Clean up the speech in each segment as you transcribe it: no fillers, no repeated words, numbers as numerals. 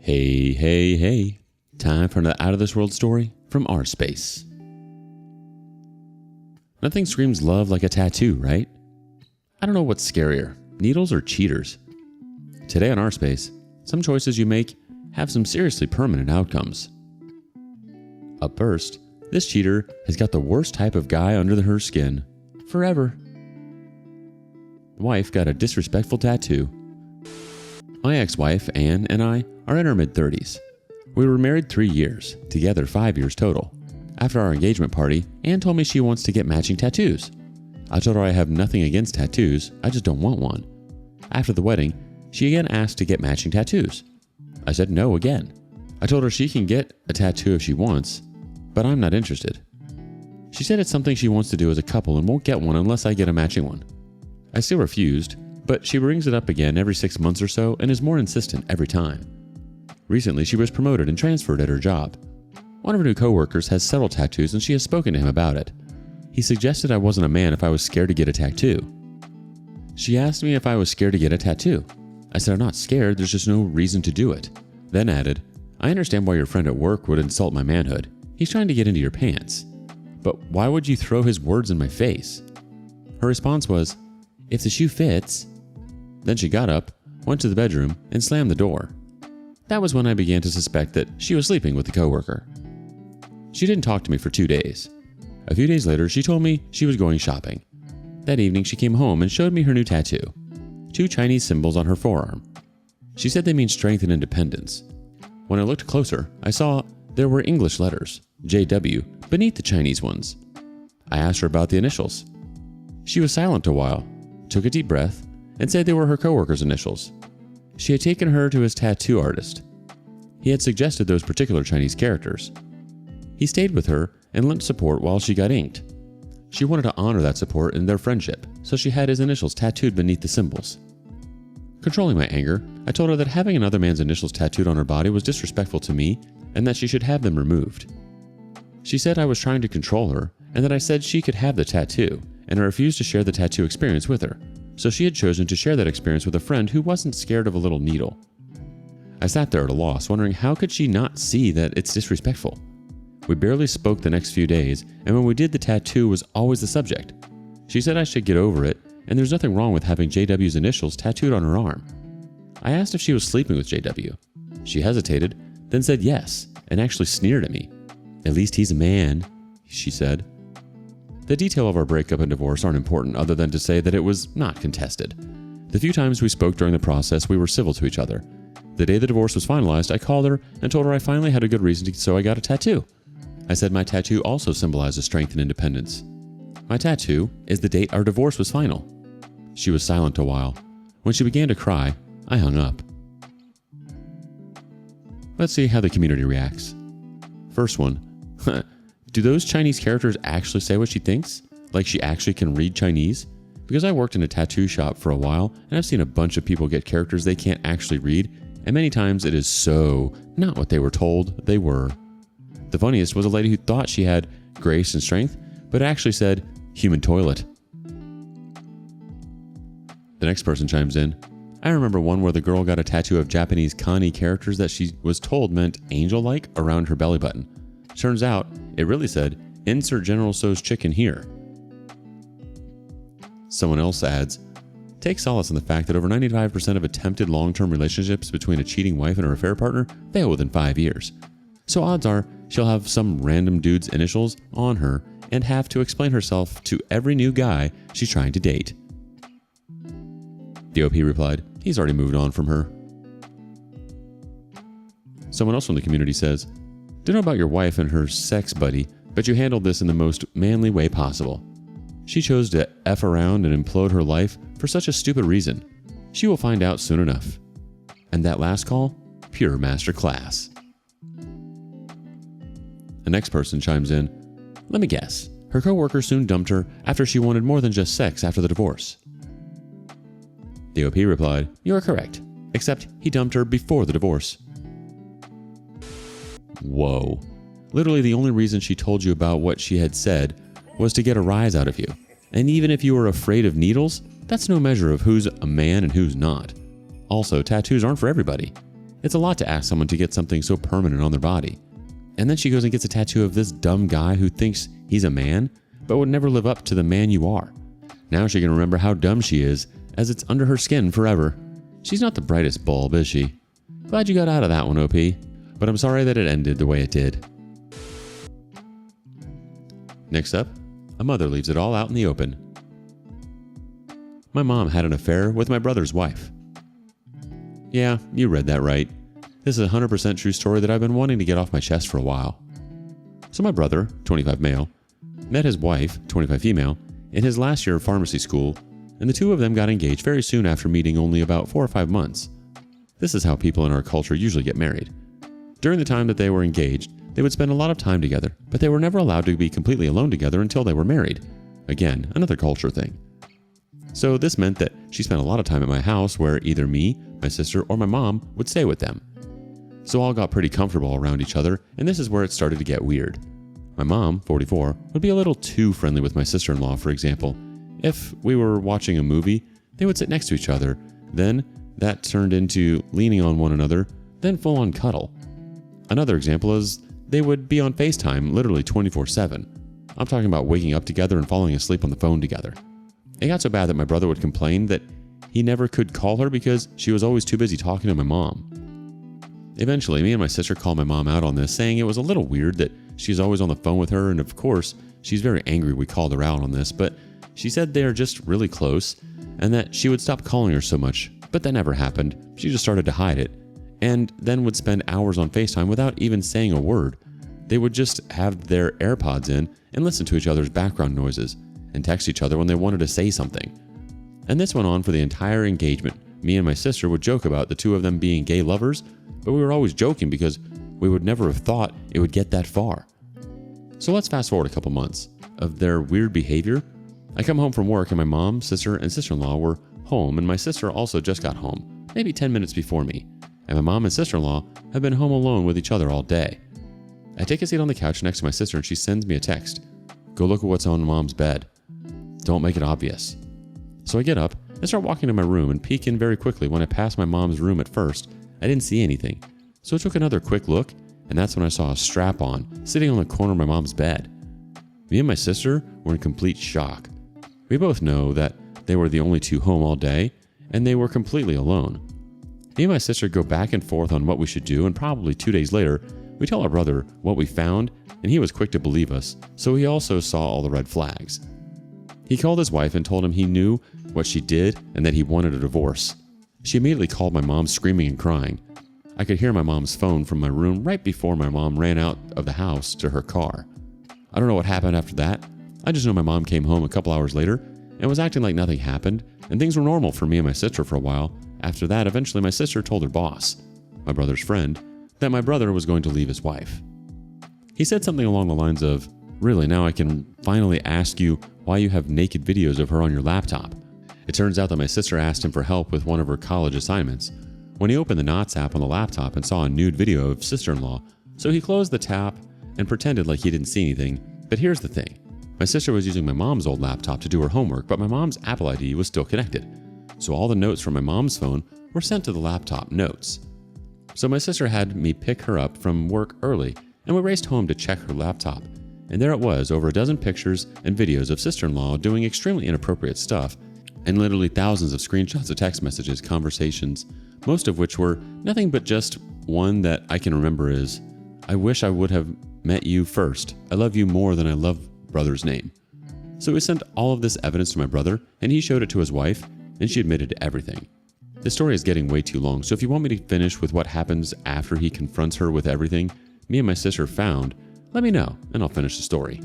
Hey, hey, hey. Time for another out-of-this-world story from rSpace. Nothing screams love like a tattoo, right? I don't know what's scarier, needles or cheaters. Today on rSpace, some choices you make have some seriously permanent outcomes. Up first, this cheater has got the worst type of guy under her skin forever. Wife got a disrespectful tattoo. My ex-wife, Anne, and I are in our mid-30s. We were married 3 years, together 5 years total. After our engagement party, Anne told me she wants to get matching tattoos. I told her I have nothing against tattoos, I just don't want one. After the wedding, she again asked to get matching tattoos. I said no again. I told her she can get a tattoo if she wants, but I'm not interested. She said it's something she wants to do as a couple and won't get one unless I get a matching one. I still refused, but she brings it up again every 6 months or so and is more insistent every time. Recently, she was promoted and transferred at her job. One of her new coworkers has several tattoos and she has spoken to him about it. He suggested I wasn't a man if I was scared to get a tattoo. She asked me if I was scared to get a tattoo. I said I'm not scared, there's just no reason to do it. Then added, I understand why your friend at work would insult my manhood. He's trying to get into your pants. But why would you throw his words in my face? Her response was, if the shoe fits. Then she got up, went to the bedroom, and slammed the door. That was when I began to suspect that she was sleeping with the coworker. She didn't talk to me for 2 days. A few days later, she told me she was going shopping. That evening, she came home and showed me her new tattoo. 2 Chinese symbols on her forearm. She said they mean strength and independence. When I looked closer, I saw there were English letters, JW, beneath the Chinese ones. I asked her about the initials. She was silent a while, took a deep breath, and said they were her coworker's initials. She had taken her to his tattoo artist. He had suggested those particular Chinese characters. He stayed with her and lent support while she got inked. She wanted to honor that support in their friendship, so she had his initials tattooed beneath the symbols. Controlling my anger, I told her that having another man's initials tattooed on her body was disrespectful to me and that she should have them removed. She said I was trying to control her and that I said she could have the tattoo, and I refused to share the tattoo experience with her, so she had chosen to share that experience with a friend who wasn't scared of a little needle. I sat there at a loss, wondering how could she not see that it's disrespectful. We barely spoke the next few days, and when we did, the tattoo was always the subject. She said I should get over it, and there's nothing wrong with having JW's initials tattooed on her arm. I asked if she was sleeping with JW. She hesitated, then said yes, and actually sneered at me. At least he's a man, she said. The detail of our breakup and divorce aren't important other than to say that it was not contested. The few times we spoke during the process, we were civil to each other. The day the divorce was finalized, I called her and told her I finally had a good reason so I got a tattoo. I said my tattoo also symbolizes strength and independence. My tattoo is the date our divorce was final. She was silent a while. When she began to cry, I hung up. Let's see how the community reacts. First one. Do those Chinese characters actually say what she thinks? Like she actually can read Chinese? Because I worked in a tattoo shop for a while, and I've seen a bunch of people get characters they can't actually read, and many times it is so not what they were told they were. The funniest was a lady who thought she had grace and strength, but actually said, human toilet. The next person chimes in. I remember one where the girl got a tattoo of Japanese kanji characters that she was told meant angel-like around her belly button. Turns out, it really said, insert General Tso's chicken here. Someone else adds, take solace in the fact that over 95% of attempted long-term relationships between a cheating wife and her affair partner fail within 5 years. So odds are she'll have some random dude's initials on her and have to explain herself to every new guy she's trying to date. DOP replied, he's already moved on from her. Someone else from the community says, don't know about your wife and her sex buddy, but you handled this in the most manly way possible. She chose to F around and implode her life for such a stupid reason. She will find out soon enough. And that last call, pure master class. The next person chimes in, let me guess, her coworker soon dumped her after she wanted more than just sex after the divorce. DOP replied, you are correct, except he dumped her before the divorce. Whoa. Literally the only reason she told you about what she had said was to get a rise out of you. And even if you were afraid of needles, that's no measure of who's a man and who's not. Also, tattoos aren't for everybody. It's a lot to ask someone to get something so permanent on their body. And then she goes and gets a tattoo of this dumb guy who thinks he's a man, but would never live up to the man you are. Now she can remember how dumb she is, as it's under her skin forever. She's not the brightest bulb, is she? Glad you got out of that one, OP. But I'm sorry that it ended the way it did. Next up, a mother leaves it all out in the open. My mom had an affair with my brother's wife. Yeah, you read that right. This is a 100% true story that I've been wanting to get off my chest for a while. So my brother, 25 male, met his wife, 25 female, in his last year of pharmacy school, and the two of them got engaged very soon after meeting only about 4 or 5 months. This is how people in our culture usually get married. During the time that they were engaged, they would spend a lot of time together, but they were never allowed to be completely alone together until they were married. Again, another culture thing. So this meant that she spent a lot of time at my house where either me, my sister, or my mom would stay with them. So all got pretty comfortable around each other, and this is where it started to get weird. My mom, 44, would be a little too friendly with my sister-in-law, for example. If we were watching a movie, they would sit next to each other. Then that turned into leaning on one another, then full-on cuddle. Another example is they would be on FaceTime literally 24/7. I'm talking about waking up together and falling asleep on the phone together. It got so bad that my brother would complain that he never could call her because she was always too busy talking to my mom. Eventually, me and my sister called my mom out on this, saying it was a little weird that she's always on the phone with her, and of course, she's very angry we called her out on this, but she said they are just really close and that she would stop calling her so much, but that never happened. She just started to hide it, and then would spend hours on FaceTime without even saying a word. They would just have their AirPods in and listen to each other's background noises and text each other when they wanted to say something. And this went on for the entire engagement. Me and my sister would joke about the two of them being gay lovers, but we were always joking because we would never have thought it would get that far. So let's fast forward a couple months of their weird behavior. I come home from work and my mom, sister, and sister-in-law were home, and my sister also just got home, maybe 10 minutes before me. And my mom and sister-in-law have been home alone with each other all day. I take a seat on the couch next to my sister and she sends me a text. Go look at what's on mom's bed. Don't make it obvious. So I get up and start walking to my room and peek in very quickly. When I passed my mom's room at first, I didn't see anything. So I took another quick look, and that's when I saw a strap-on sitting on the corner of my mom's bed. Me and my sister were in complete shock. We both know that they were the only two home all day, and they were completely alone. Me and my sister go back and forth on what we should do, and probably 2 days later, we tell our brother what we found, and he was quick to believe us, so he also saw all the red flags. He called his wife and told him he knew what she did and that he wanted a divorce. She immediately called my mom, screaming and crying. I could hear my mom's phone from my room right before my mom ran out of the house to her car. I don't know what happened after that. I just know my mom came home a couple hours later and was acting like nothing happened, and things were normal for me and my sister for a while. After that, eventually my sister told her boss, my brother's friend, that my brother was going to leave his wife. He said something along the lines of, "Really, now I can finally ask you why you have naked videos of her on your laptop." It turns out that my sister asked him for help with one of her college assignments. When he opened the Knots app on the laptop and saw a nude video of sister-in-law, so he closed the tab and pretended like he didn't see anything. But here's the thing. My sister was using my mom's old laptop to do her homework, but my mom's Apple ID was still connected. So all the notes from my mom's phone were sent to the laptop notes. So my sister had me pick her up from work early, and we raced home to check her laptop. And there it was, over a dozen pictures and videos of sister-in-law doing extremely inappropriate stuff, and literally thousands of screenshots of text messages, conversations, most of which were nothing but just one that I can remember is, "I wish I would have met you first. I love you more than I love brother's name." So we sent all of this evidence to my brother, and he showed it to his wife, and she admitted to everything. This story is getting way too long, so if you want me to finish with what happens after he confronts her with everything me and my sister found, let me know, and I'll finish the story.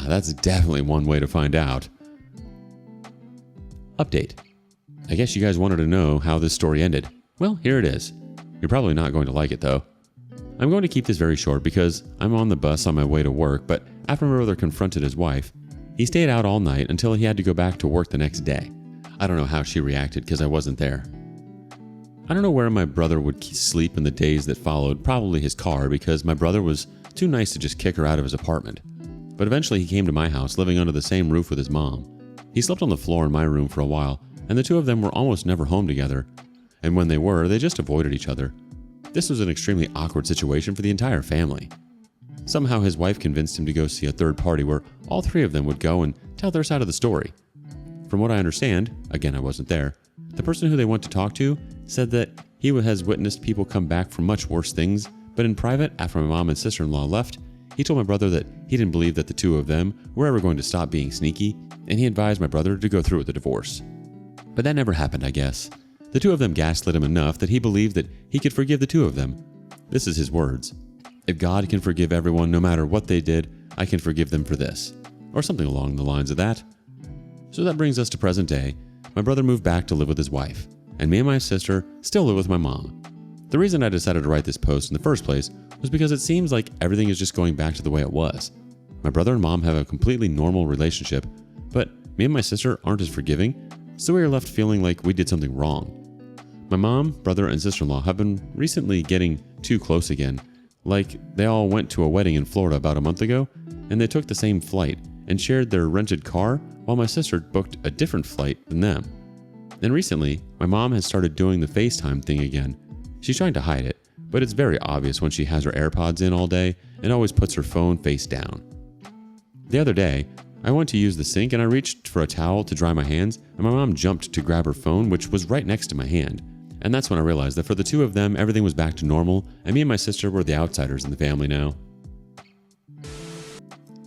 That's definitely one way to find out. Update. I guess you guys wanted to know how this story ended. Well, here it is. You're probably not going to like it though. I'm going to keep this very short because I'm on the bus on my way to work, but after my brother confronted his wife, he stayed out all night until he had to go back to work the next day. I don't know how she reacted because I wasn't there. I don't know where my brother would sleep in the days that followed, probably his car, because my brother was too nice to just kick her out of his apartment. But eventually he came to my house, living under the same roof with his mom. He slept on the floor in my room for a while, and the two of them were almost never home together. and when they were, they just avoided each other. This was an extremely awkward situation for the entire family. Somehow his wife convinced him to go see a third party where all three of them would go and tell their side of the story. From what I understand, again I wasn't there, the person who they went to talk to said that he has witnessed people come back from much worse things, but in private, after my mom and sister-in-law left, he told my brother that he didn't believe that the two of them were ever going to stop being sneaky, and he advised my brother to go through with the divorce. But that never happened, I guess. The two of them gaslit him enough that he believed that he could forgive the two of them. This is his words. "If God can forgive everyone no matter what they did, I can forgive them for this." Or something along the lines of that. So that brings us to present day. My brother moved back to live with his wife, and me and my sister still live with my mom. The reason I decided to write this post in the first place was because it seems like everything is just going back to the way it was. My brother and mom have a completely normal relationship, but me and my sister aren't as forgiving, so we are left feeling like we did something wrong. My mom, brother, and sister-in-law have been recently getting too close again. Like, they all went to a wedding in Florida about a month ago, and they took the same flight and shared their rented car while my sister booked a different flight than them. And recently, my mom has started doing the FaceTime thing again. She's trying to hide it, but it's very obvious when she has her AirPods in all day and always puts her phone face down. The other day, I went to use the sink and I reached for a towel to dry my hands, and my mom jumped to grab her phone, which was right next to my hand. And that's when I realized that for the two of them, everything was back to normal, and me and my sister were the outsiders in the family now.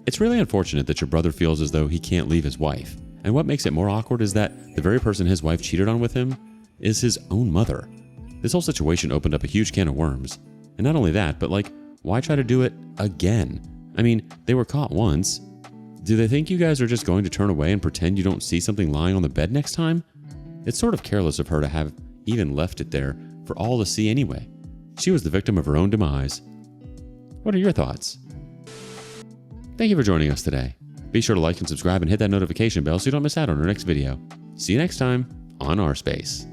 It's really unfortunate that your brother feels as though he can't leave his wife. And what makes it more awkward is that the very person his wife cheated on with him is his own mother. This whole situation opened up a huge can of worms. And not only that, but why try to do it again? I mean, they were caught once. Do they think you guys are just going to turn away and pretend you don't see something lying on the bed next time? It's sort of careless of her to have even left it there for all to see anyway. She was the victim of her own demise. What are your thoughts? Thank you for joining us today. Be sure to like and subscribe and hit that notification bell so you don't miss out on our next video. See you next time on rSpace.